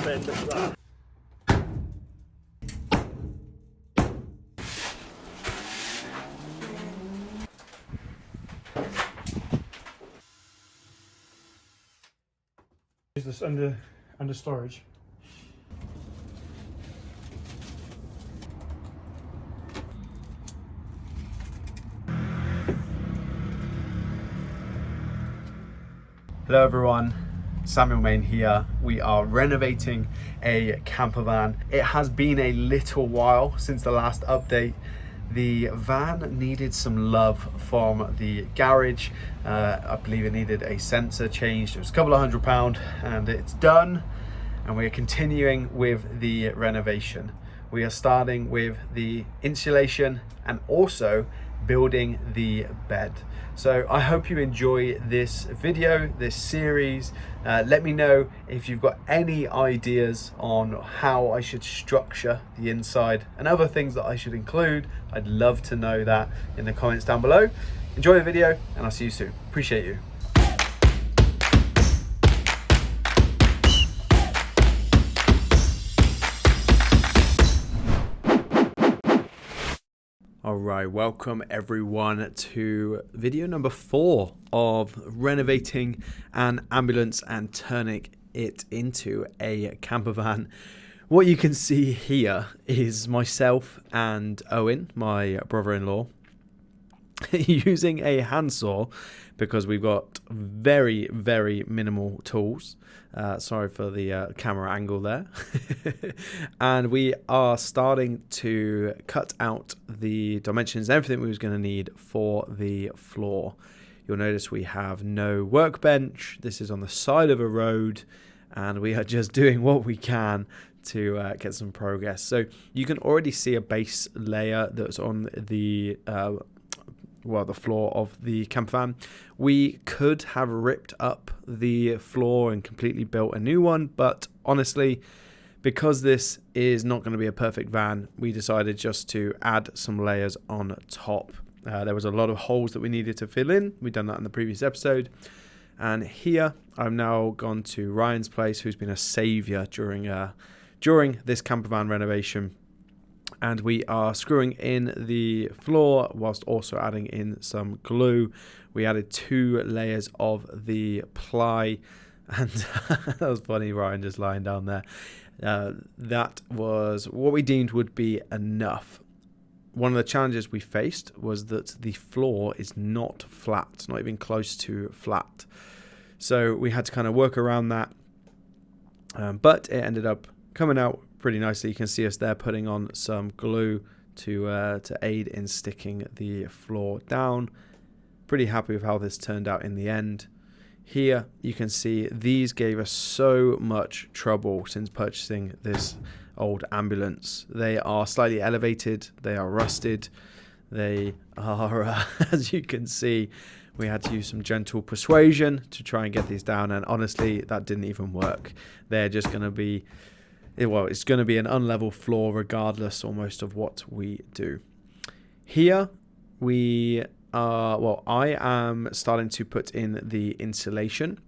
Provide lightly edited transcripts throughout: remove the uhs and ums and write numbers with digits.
end of that. Is this under storage? Hello everyone, Samuel Main here. We are renovating a camper van. It has been a little while since the last update. The van needed some love from the garage. I believe it needed a sensor changed. It was a couple of £100 and it's done. And we're continuing with the renovation. We are starting with the insulation and also building the bed. So I hope you enjoy this video, this series. Let me know if you've got any ideas on how I should structure the inside and other things that I should include. I'd love to know that in the comments down below. Enjoy the video and I'll see you soon. Appreciate you. Alright, welcome everyone to video number 4 of renovating an ambulance and turning it into a camper van. What you can see here is myself and Owen, my brother-in-law, using a handsaw because we've got very, very minimal tools. Sorry for the camera angle there. And we are starting to cut out the dimensions and everything we was going to need for the floor. You'll notice we have no workbench. This is on the side of a road and we are just doing what we can to get some progress. So you can already see a base layer that's on the the floor of the camper van. We could have ripped up the floor and completely built a new one, but honestly, because this is not going to be a perfect van, we decided just to add some layers on top. There was a lot of holes that we needed to fill in. We've done that in the previous episode. And here I've now gone to Ryan's place, who's been a savior during this camper van renovation. And we are screwing in the floor whilst also adding in some glue. We added 2 layers of the ply, and that was funny, Ryan just lying down there. That was what we deemed would be enough. One of the challenges we faced was that the floor is not flat, not even close to flat. So we had to kind of work around that, but it ended up coming out pretty nicely. You can see us there putting on some glue to aid in sticking the floor down. Pretty happy with how this turned out in the end. Here you can see these gave us so much trouble since purchasing this old ambulance. They are slightly elevated, they are rusted, they are as you can see, we had to use some gentle persuasion to try and get these down, and honestly that didn't even work. They're just going to be it's going to be an unlevel floor regardless almost of what we do. Here we are, I am starting to put in the insulation,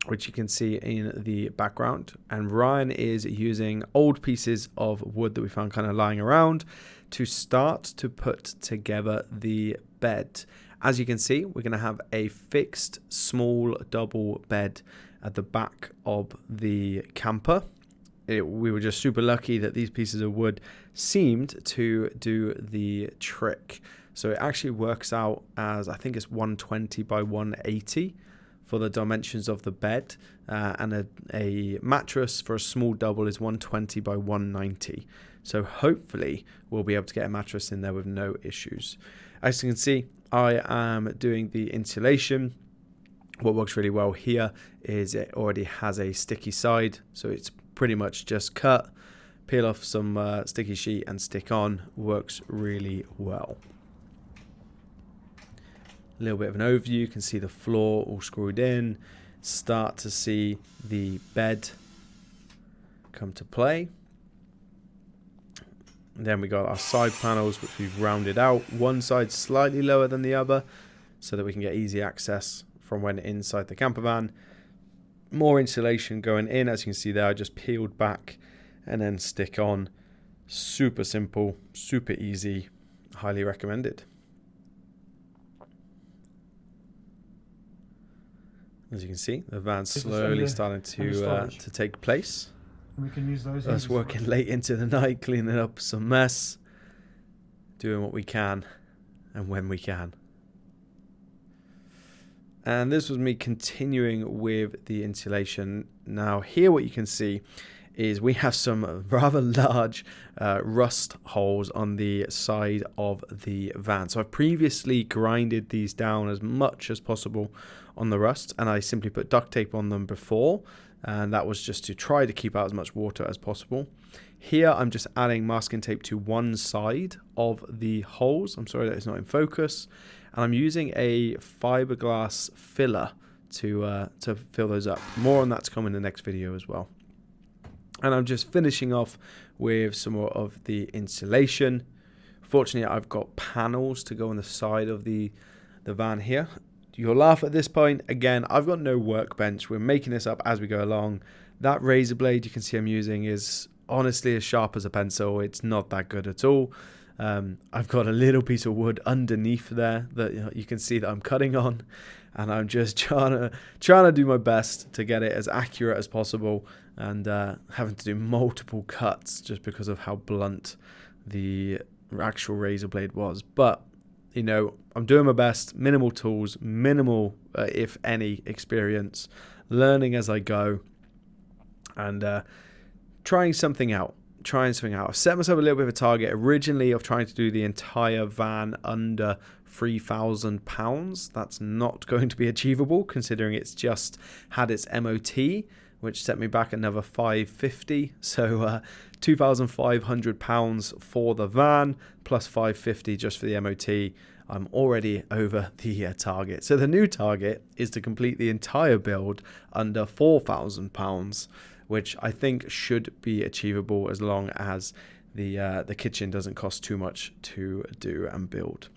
which you can see in the background. And Ryan is using old pieces of wood that we found kind of lying around to start to put together the bed. As you can see, we're going to have a fixed small double bed at the back of the camper. We were just super lucky that these pieces of wood seemed to do the trick. So it actually works out as, I think it's 120 by 180 for the dimensions of the bed, and a mattress for a small double is 120 by 190. So hopefully we'll be able to get a mattress in there with no issues. As you can see, I am doing the insulation. What works really well here is it already has a sticky side, so it's pretty much just cut, peel off some sticky sheet and stick on. Works really well. A little bit of an overview. You can see the floor all screwed in. Start to see the bed come to play. And then we got our side panels, which we've rounded out. One side slightly lower than the other so that we can get easy access from when inside the camper van. More insulation going in. As you can see there, I just peeled back and then stick on. Super simple, super easy, highly recommended. As you can see, the van's slowly starting to take place. And we can use those. Us working late into the night, cleaning up some mess, doing what we can and when we can. And this was me continuing with the insulation. Now here what you can see is we have some rather large rust holes on the side of the van. So I've previously grinded these down as much as possible on the rust, and I simply put duct tape on them before, and that was just to try to keep out as much water as possible. Here I'm just adding masking tape to one side of the holes. I'm sorry that it's not in focus. And I'm using a fiberglass filler to fill those up. More on that to come in the next video as well. And I'm just finishing off with some more of the insulation. Fortunately, I've got panels to go on the side of the van here. You'll laugh at this point. Again, I've got no workbench. We're making this up as we go along. That razor blade you can see I'm using is honestly as sharp as a pencil. It's not that good at all. I've got a little piece of wood underneath there that you can see that I'm cutting on, and I'm just trying to do my best to get it as accurate as possible, and having to do multiple cuts just because of how blunt the actual razor blade was. But you know, I'm doing my best. Minimal tools, minimal if any experience, learning as I go, and trying something out. I've set myself a little bit of a target originally of trying to do the entire van under £3,000. That's not going to be achievable considering it's just had its MOT, which set me back another £550. So £2,500 for the van plus £550 just for the MOT. I'm already over the target. So the new target is to complete the entire build under £4,000. Which I think should be achievable as long as the kitchen doesn't cost too much to do and build.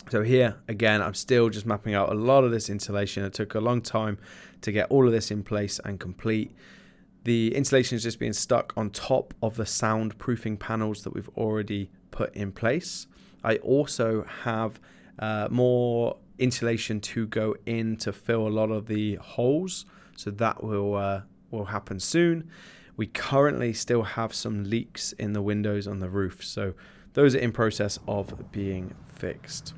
So here, again, I'm still just mapping out a lot of this insulation. It took a long time to get all of this in place and complete. The insulation is just being stuck on top of the soundproofing panels that we've already put in place. I also have more insulation to go in to fill a lot of the holes. So that will happen soon. We currently still have some leaks in the windows on the roof, so those are in process of being fixed.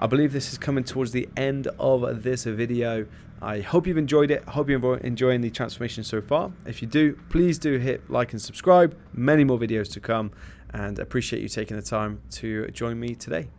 I believe this is coming towards the end of this video. I hope you've enjoyed it. I hope you're enjoying the transformation so far. If you do, please do hit like and subscribe. Many more videos to come, and appreciate you taking the time to join me today.